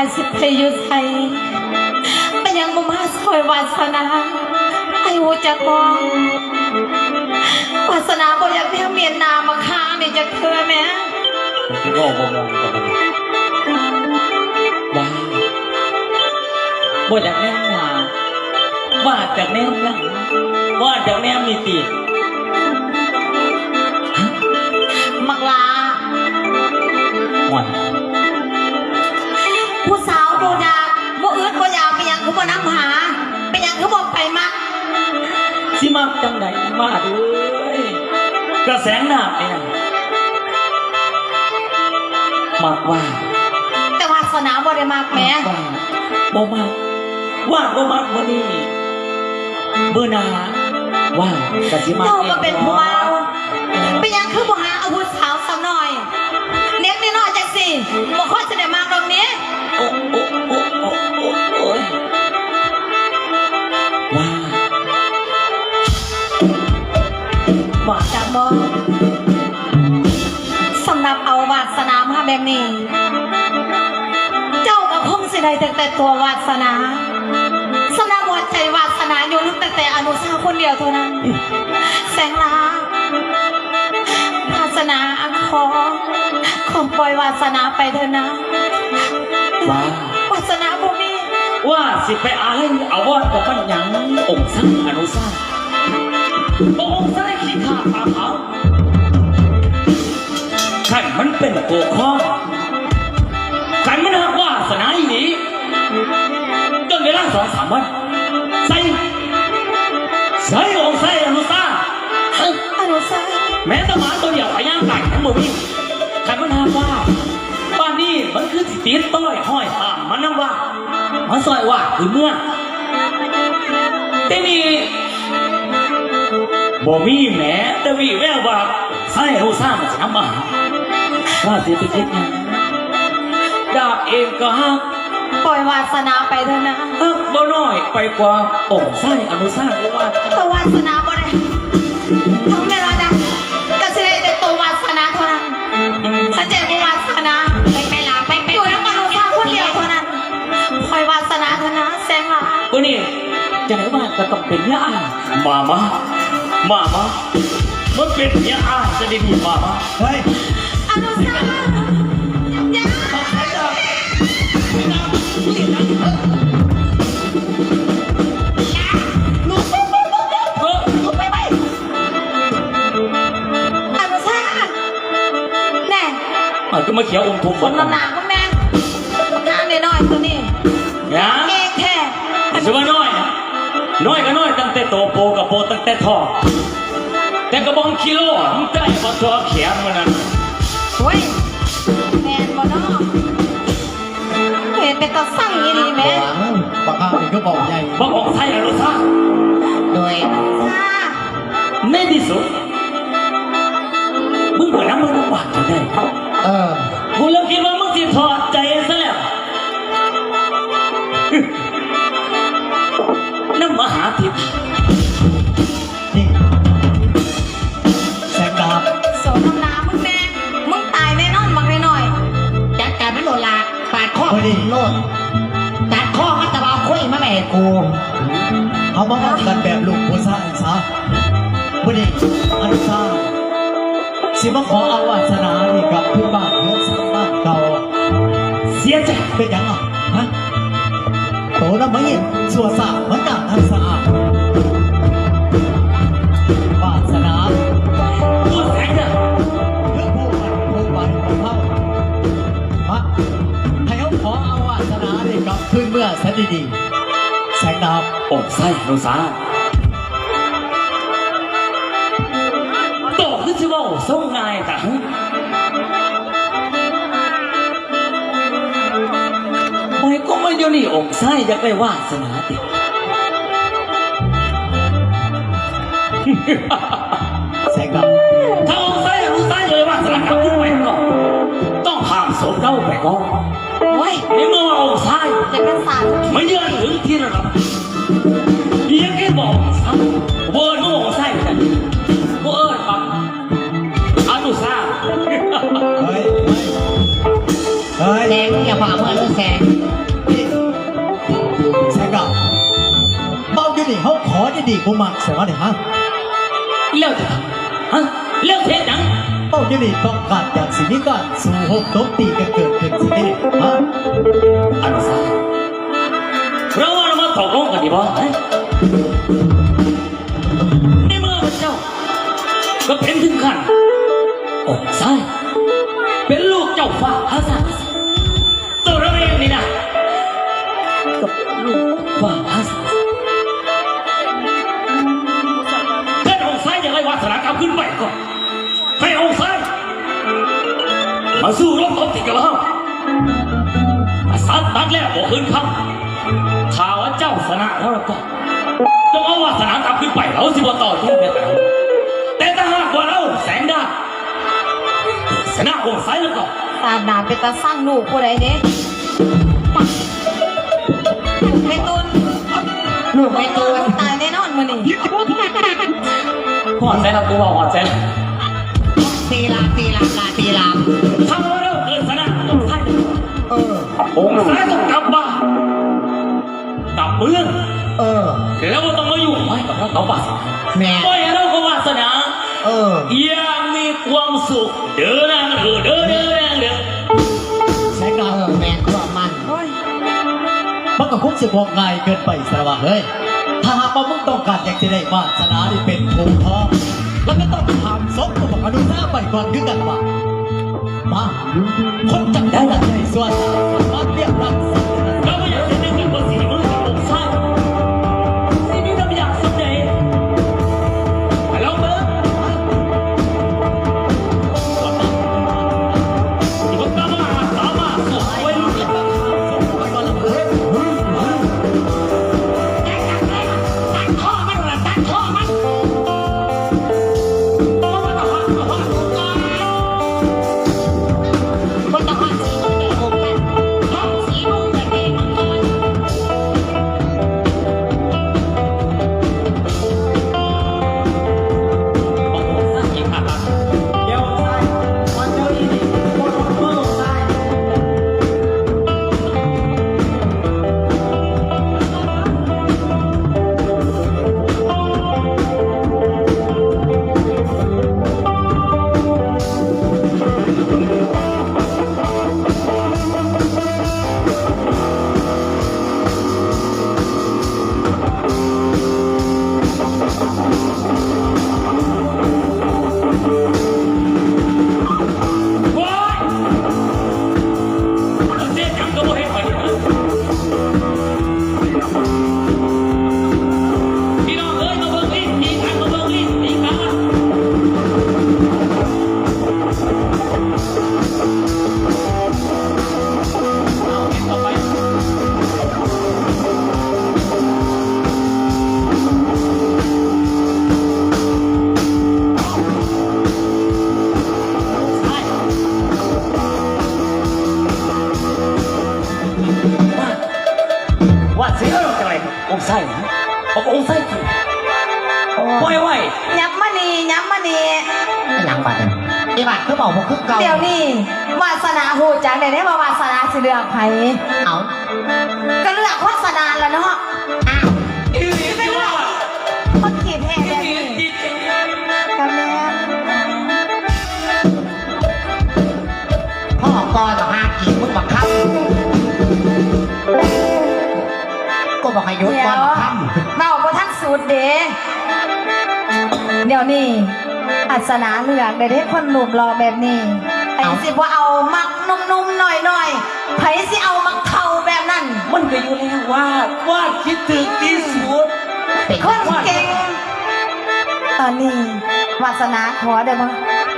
ายสิเพยุไทยเป็นยังบ่มาซอยวาสนาไอ้หูจักบ่วาสนาบ่อยากแนวเมียนนามาค้านี่จะเคยไหมที่ก็มองกันว้าบ่จากแนวหน้าว่าจากแนวหลังว่าจากแนวมีตีมักลาหวนผู้สาวโบดาบ่อืดบ่อยากไปยังคือบ่นำหาไปยังคือบ่ไปมักสิมักจังไหนมาเลยกระแสงหน้าเนี่ยมากว่าแต่วาสนาบ่ได้มากแม่บ่มากว่าบ่มากวันนี้เบื่อหนาว่ากระสิมากเราก็เป็นผู้เมาไปยังคือบ่หาอาวุธสาวสักหน่อยเล็กน้อยจังสิบ่ค่อยจะได้มากตรงนี้โอ้ว่าจากบ่สำหรับเอาวาสนามาแบบนี้เจ้าก็คงสิได้แต่ตัววาสนาสำหรับหัวใจวาสนาอยู่นึกแต่อนุสาคนเดียวเท่านั้นแสงลาวาสนาอังคองปล่อยวาสนาไปเถอะนะวาสนาบ่มีว่าสิไปอายเอาว่ากับมันยังองค์สังอนุสาองค์สังขี้ข้าตาขาวขันมันเป็นโกข้อขันมันหักวาสนาอีนี้จนเวลา2-3 วันใส่องค์ใส่อนุสาแม้แต่หมาตัวเดียวไปย่างไก่ทั้งหมดนี่ขันมันหักว่าบ้านนี้มันคือสิตีนต้อยห้อยตามมันนั่งว่ามันซอยว่าคือเมื่อแต่นี่บ่มีแม้แต่วิแววว่าใส่อนุสามันจะทำมาว่าสิไปคิดยังดาบเองก็ฮักปล่อยวาสนาไปเถอะนะฮักบ่น้อยไปกว่าองค์ไส้อนุสาหรือว่าตัววาสนาบ่ได้ทั้งเวลานะก็สิได้แต่ตัววาสนาเท่านั้นสัจเจกวาสนาไปลาไปอยู่แล้วอนุสาคนเดียวเท่านั้นปล่อยวาสนาเถอะนะแสงลาก็นี่จะไหนว่าก็ต้องเป็นเนี่ยมามันเป็นเนี่ยจะได้ดีมาเฮ้ยอนุสาอย่าก็มาเขียวอมทุกคนหนาก็แม่งานน้อยตัวนี้เองแท้ชื่อว่าน้อยก็น้อยตั้งแต่โตโปกับโปตั้งแต่ทอแต่กระบองกิโลมึงได้มาตัวเขียนมันนั้นเว้ยแมนบ่น้อเห็นเป็นตัวสั่งยี่ดีแม่ปากกาเองก็บอกใหญ่บอกใช่หรือซ่าโดยในที่สุดมึงเหมือนน้ำมันหวานจะได้กูเริ่มคิดว่ามึงจะถอดใจซะแล้วน้ำมหาทิพย์นี่แสงดาบโสมน้ำมึงแม่มึงตายแน่นอนบังหน่อยจัดการไม่โดนละปาดข้อโลดตัดข้อมาตะบาคุยมาแม่กูเอามาเอากันแบบลูกผู้ชายซะวันนี้อนุชาสิมาขอเอาวาสนานี่กับพื้นบ้านเพื่อนสร้างบ้านเก่าเสียใจเป็นยังอ่ะฮะโตแล้วไม่เห็นสัวสามันต่างทันสะอาดวาสนาตัวแสงเนี่ยเพื่อผู้บันของเขาฮะให้เขาขอเอาวาสนานี่กับพื้นเมื่อแสนดีแสงดาวองค์ไส้โนซาชื่อว่าส่งง่ายแต่โอ้ยก็ไม่อยู่นี่องค์ไส้อยากได้วาสนาติแสงดาวถ้าองค์ไส้รู้ไส้เลยวาสนากับขึ้นไปก็ต้องห้ามโสมเก้าไปก่อนโอ้ยนี่เมื่อว่าองค์ไส้จะเป็นสารไม่ยืนถึงที่ระดับยังแค่บอกซ้ำเวิร์นองค์ไส้แต่เวิร์นปั๊บอนุสาเฮ้ยแสงอย่าผ่าเมื่อแสง บ่มักใช่ว่าเนี่ยฮะ เลิกฮะเลิกเทศยัง เป้าอยู่นี่ต้องการอยากสิมีการสู่หกตบตีกันเกิดขึ้นสิเนี่ยฮะ อนุสาเราว่าเรามาตกลงกันดีบ่ในเมื่อพระเจ้าก็เป็นถึงขั้นอกซ้ายเป็นลูกเจ้าฟ้าพระสัตว์ตัวเราเองนี่นะก็เป็นลูกฟ้าพระสัตว์เพื่อนองค์ซ้ายอย่างไรวาสนากรรมขึ้นไปก่อนให้องค์ซ้ายมาสู้รบตบตีกับเราสัตว์ตัดแล้วบอกขึ้นคำข่าวว่าเจ้าสนะแล้วก็ต้องเอาวาสนากรรมขึ้นไปเราสิว่าต่อที่เนี่ยแต่ถ้าหากว่าเราแสงดาชนะองค์ซ้ายแล้วก็ ตาหนาเป็นตาสร้างลูกผู้ใดเนี่ยไม่ตุนลูกไม่ตุนตายแน่นอนมื้อนี้ หัวใจเราตัวหัวใจ ตีลาตีลาลาตีลา ถ้าเราเกิดชนะองค์ซ้ายองค์ซ้ายต้องกลับบ้านกลับเมืองแล้วก็ต้องมาอยู่ไว้กับเราต่อไปแม่ไม่เราก็วาสนายังมีความสุขเดินนางเดินใช่กันแม่ความมันก็คงสิบอกง่ายเกินไปแต่ว่าเฮ้ยถ้าหากว่ามึงต้องการอยากจะได้วาสนาที่เป็นโคงทองแล้วก็ต้องทำซบกับอนุสาไปก่อนคือกันว่ามาคนจับได้ละในส่วนมาเรียกรับสัตว์เราไม่อยากจะได้เงินภาษีมือของชาติสิ่งที่เราอยากสำเร็จเราเบิกที่ผมกล้ามาสามารถสวยรุ่นนี้ไปก่อนละเบิกตัดข้อมันละตัดข้อมันองค์ไส้นะองค์ไส้กี่ปล่อยไว้ยับมานี่หลังบัตรอีบัตรคือบอกว่าคือเก่าเดี๋ยวนี้วาสนาหูจังได้ได้ว่าวาสนาสิเลือกไผเอาก็เลือกวาสนาแล้วเนาะอ้าวไม่ว่าคนขีดแห่แบบนี้กำแม่พ่อกรหากี่มึงบักคับก็บอกให้ยศก่อนบักคับเมาบ่ทันสูตรเด้เดี๋ยวนี้อัศนาเลือกได้คนหนุ่มรอแบบนี้ไอ้สิว่าเอามักนุ่มๆหน่อยๆไผสิเอามักเท่าแบบนั้นมันก็อยู่แล้วว่าคิดถึงที่สุดคนเก่งตอนนี้วาสนาขอได้บ่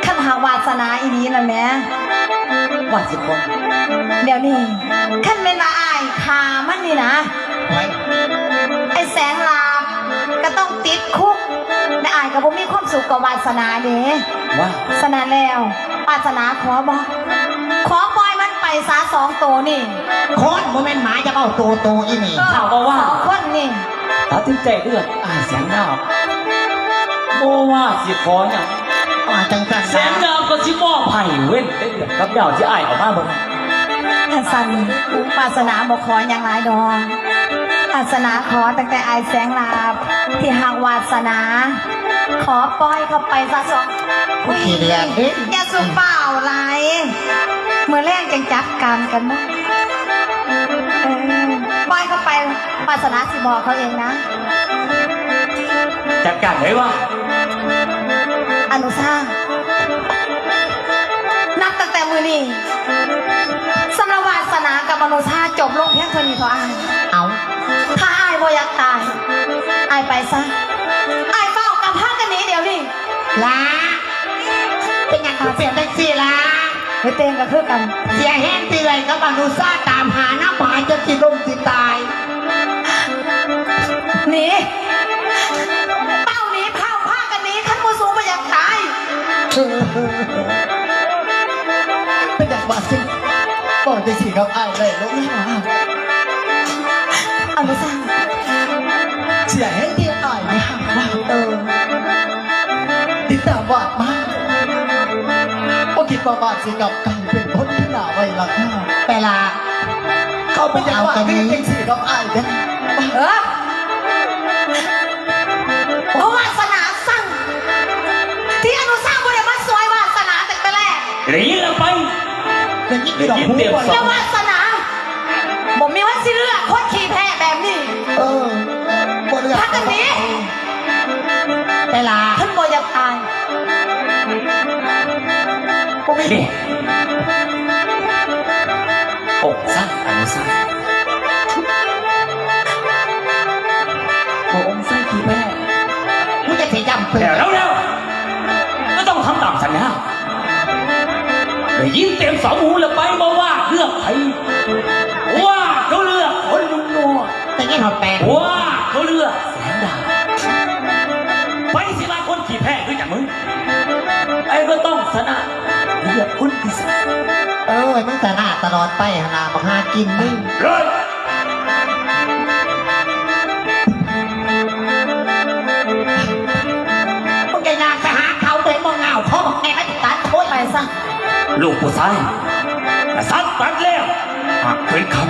คันหาวาสนาอีนี้นั่นแหละว่าสิคนเดี๋ยวนี้คันเป็นว่าอ้ายขามันนี่นะไอ้แสงลาบก็ต้องติดคุกแม่อ้ายก็บ่มีความสุขกับวาสนาเด้ว่าสนาแล้ววาสนาขอบ่ขอปล่อยมันไปซะ2ตัวนี่คนบ่แม่นหมาจะเอาโตอีนี่ข่าวว่าคนนี่ตัดสินใจเลือกอ้ายแสงดาวบ่ว่าสิขอหยังจังกันแสงดาวก็สิมอบให้เว้นได้เดือดกับดาวที่อ้ายเอามาเบิ่งท่านสันวาสนาบ่ขอหยังหลายดอก วาสนาขอตั้งแต่อายแสงลาบที่หากวาสนา ขอปล่อยเข้าไปซะสอง ขี้เดียดดิ อย่าสุเปล่าไรเมื่อแรกจังจับการกันมั้งปล่อยเข้าไปวาสนาสิบอกเขาเองนะ จัดการเลยว่า อนุชานับตั้งแต่มือนี้สำหรับวาสนากับอนุชาจบลงเพียงเท่านี้เท่าอาย เอา ถ้าอายบ่อยากตายอายไปซะอายเฝ้ากับผ้ากันนี้เดี๋ยวนี้ ลาเป็นอย่างเขาเปลี่ยนแท็กซี่ละ เฮ้ยเต็งก็คือกัน เสียแห้งตีเลยกับบานุซ่าตามหาหน้าหมายจะสิลมสิตาย หนีเป้าหนีเผาผ้ากันนี้ขั้นมูสูงบ่อยากตาย เป็นอย่างว่าสิบอกจะสิครับอ้ายเลยลูกนี่มา อนุชา เสียให้ที่อ้ายไม่ห่างว่าติดตามวาดมาก็คิดว่าวาดสิกับกลายเป็นคนที่หนาไว้หลังหน้า เวลา เขาเป็นอย่างว่าที่จริงสิครับอ้ายเนี่ย เพราะวาสนาสั่งที่อนุชาบ่ได้มาสวยวาสนาแต่ไปแรก หรือเราไป เป็นยิ่งดอกหูกว่า แล้ววาสนาผมมีว่าสิเลือกคนขี่แพ้แบบนี้ บ่เลือก พักกันนี้ เวลา ท่านบ่อยากตาย นี่อกสั้นอนุสั้นโอ้องค์ไส้กี่แม่ ผู้จะเสียจำเป็น แต่แล้วไม่ต้องทำตามสัญญาได้ยินเต็มสองหูแล้วไปบอกว่าเลือกใครว่าเขาเลือกคนนุ่มนัว แต่ยังหอดแปด ว่าเขาเลือกแสงดาวไปสิมาคนขี่แพ้ด้วยจากมึงไอ้ก็ต้องชนะเลือกคนพิเศษ มึงแต่หน้าตลอดไปหามาหากินมึง เลย มึงจะงานไปหาเขาเลยมองเงาเขาบอกแกให้ติดตัดโอ้ย ไปซะ ลูกผู้ชายแต่สัตว์ปัดแล้วหากเป็นคำ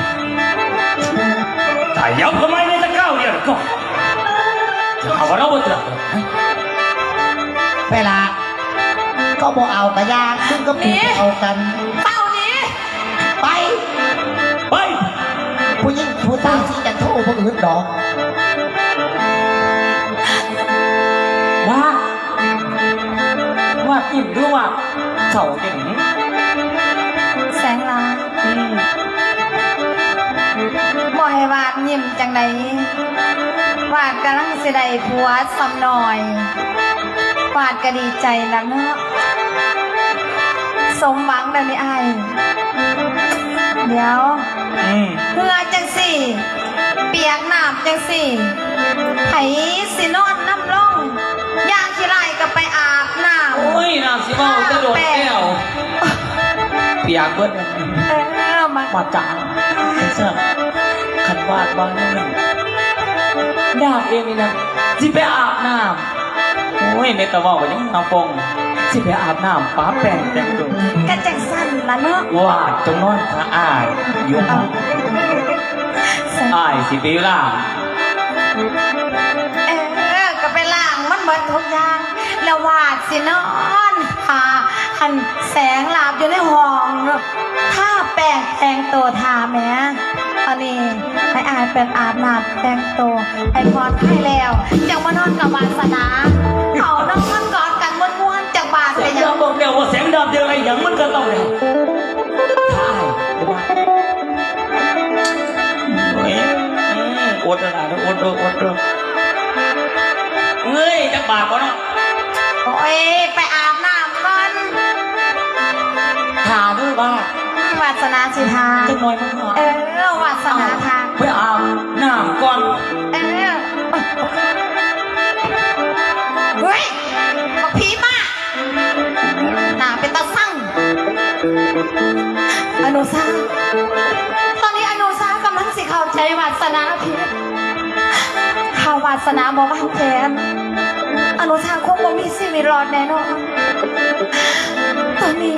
แต่ย้ำทำไมในตะก้าวเดียวก็จะเอาว่าเราบ่เตือน เวลาก็บอกเอากระยาซึ่งก็ปีเอากัน เป้านี้ ไป ไป ผู้หญิงผู้สาวที่จะโทษผู้อื่นดอก ว่าอิ่มด้วยว่าเสาเก่ง แสงลาบ่ให้วาดยิ้มจังใดวาดกำลังสิได้ผัวซ้ำหน่อยวาดก็ดีใจแล้วเนาะสมหวังแล้วนี่ไอ้ายเดี๋ยวเพื่อจังสี่ เปียกน้ำจังสี่ไผสินอนน้ำล่องย่างขี้ไรก็ไปอาบน้ำ โอ้ยน้ำสิบ้าจะโดนแก้วเปียกเบิ้ล มา มาจางเป็นเสื้อขันวาดบ้างนี่นึงดาบเองนี่นะสิไปอาบน้ำโอ้ยในตะวันก็ยังน้ำฟงสิไปอาบน้ำป้าแป้งแต่งตัว กระจังสั้นละเนาะ ว่าจงนอนสะอาดอยู่ห้องอายสิไปล่าง ก็ไปล้างมันเบิดทุกอย่างแล้ววาดสินอนหันแสงหลับอยู่ในห้องถ้าแป้งแต่งตัวทาแม่อันนี้ให้อายเป็นอาบน้ำแต่งตัวให้พอดให้แล้วจังมานอนกับวาสนาเขานอนกอดกันม้วนๆจากบาด เสี ไป ยง ยัง ดำบอกเดียวว่าเสียงดำเดียวอะไรอย่างมันก็ต้องเลยถ้าอายอดอะไรนะอดเงยจะบาปก็เนาะ โอ้ยไปอาบน้ำก่อน ทาด้วยบ้าว าสนาสิทา จังหน่อยมึงเหรอ วาสนาทา ไปอาบน้ำก่อน เฮ้ยบอกผีมาหนาเป็นตาสั่งอนุสาตอนนี้อนุสากำลังสิเข้าใจวาสนาพี่ข่าววาสนาบอกว่าแทนอนุสาคงบ่มีชีวิตรอดแน่นอนตอนนี้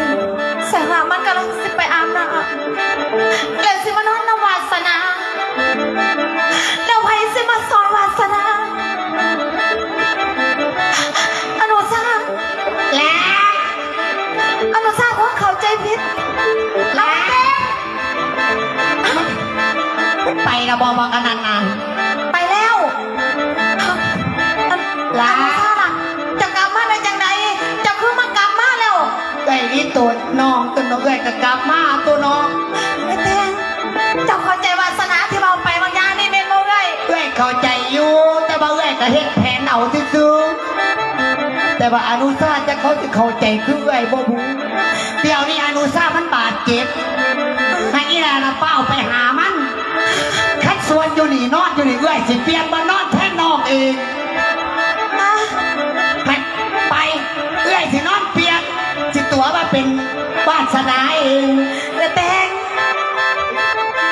แสงหามันกำลังสิไปอาบน้ำแล้วสิมานอนนวาสนา แล้วไผสิมาซอยวาสนาอนุชา แล้ว อนุชาคงเข้าใจผิดแล้วแม่ ไปละบอบอกกันนาน ไปแล้วอนุชาล่ะจะกลับมาได้จังไดจะคือมากลับมาแล้ว ๆไอ้นี่ตัวน้องตัวน้องเอ้ยก็กลับมาตัวน้อง ไอ้แตงเจ้าเข้าใจวาสนาที่เราไปบางอย่างนี่เป็นบ่ไง เอ้ยเข้าใจอยู่แต่ว่าเอ้ยก็เฮ็ดแผนเอาซื่อๆแต่ว่าอนุชาจะเขาจะเข้าใจคือเอ้ยบ่บูเดี๋ยวนี้อนุชามันบาดเจ็บให้อีหลาน่ะเป้าไปหามันคัดส่วนอยู่นี่นอนอยู่นี่เอ้ยสิเปลี่ยนมานอนแทนน้องเอง อ่ะ ไปเอื้อยสินอนเปียกสิตัวมาเป็นวาสนาเอง ไอ้แตง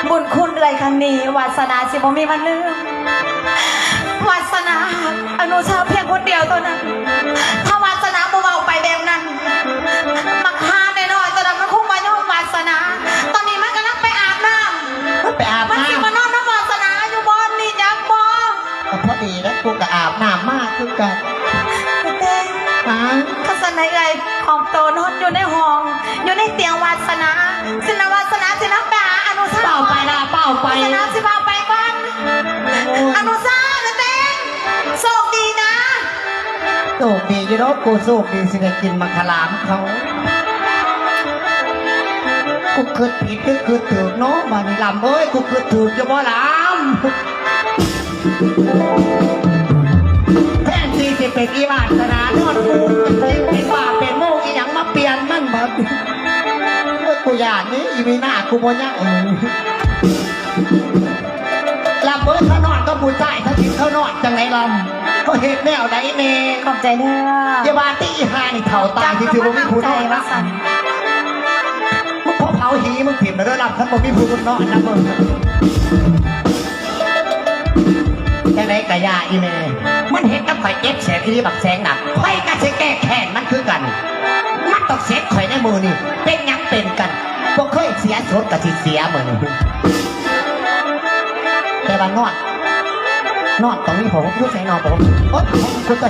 บุญคุณอะไรครั้งนี้วาสนาสิบ่มีวันลืมวาสนาอนุชาเพียงคนเดียวตัวนั้นถ้าวาสนาบ่เบาไปแบบนั้นมักหาแน่นอนตัวนั้นมันคงมาย่อมวาสนา ตอนนี้มันกำลังไปอาบน้ ไปอาบ ำมันสิมา น้ำ นอนน้ำวาสนาอยู่บนนี่จักบ่ ก็พอดีแล้วกูก็อาบน้ำมากคือกัน ไอ้แตง ฮะ ทัศนัยเอ่ยของโตนอนอยู่ในห้อง อยู่ในเตียงวาสนาสินะวาสนาสินะไปหาอนุชา เป้าไปละเป้าไป วาสนาสิพาไปก่อนอนุชาไอ้แตงโชคดีนะ โชคดีอยู่เนาะกูโชคดีสิได้กินมังคลามเขากูคือผิดหรือคือถูกเนาะมานี่ลำเอ้ยกูคือถูกจะบ่ลำแทนที่จะเป็นอีวาสนานอนกูเป็นว่าเป็นโมกอีหยังมาเปลี่ยนมันมากูอยากนี้อีมีหน้ากูบ่ยากลำเอ้ยเขานอนก็บูชายถ้ากินเขานอนจังไหนลำเขาเห็นแนวไหนเน่ ขอบใจเด้อ เยาบาตีอีหานี่เถ่าตายที่ถือว่ามีผู้นอนนะมึงพอเผาหีมึงผิดนะด้วยลำท่านบอกมีผู้นอนนะมึงจังไหนกะยาอีเมมันเห็นกับข่อยเจ็บแสบที่บักแสงหนักข่อยก็จะแก้แค้นมันคือกันมันต้องเสียข่อยในมือนี่เป็นหยังเป็นกันพวกเคยเสียสดกับที่เสียเหมือนแต่ว่านอนตรงนี้ผมยุ่งใส่นอนผมโอ๊ยคุณใจ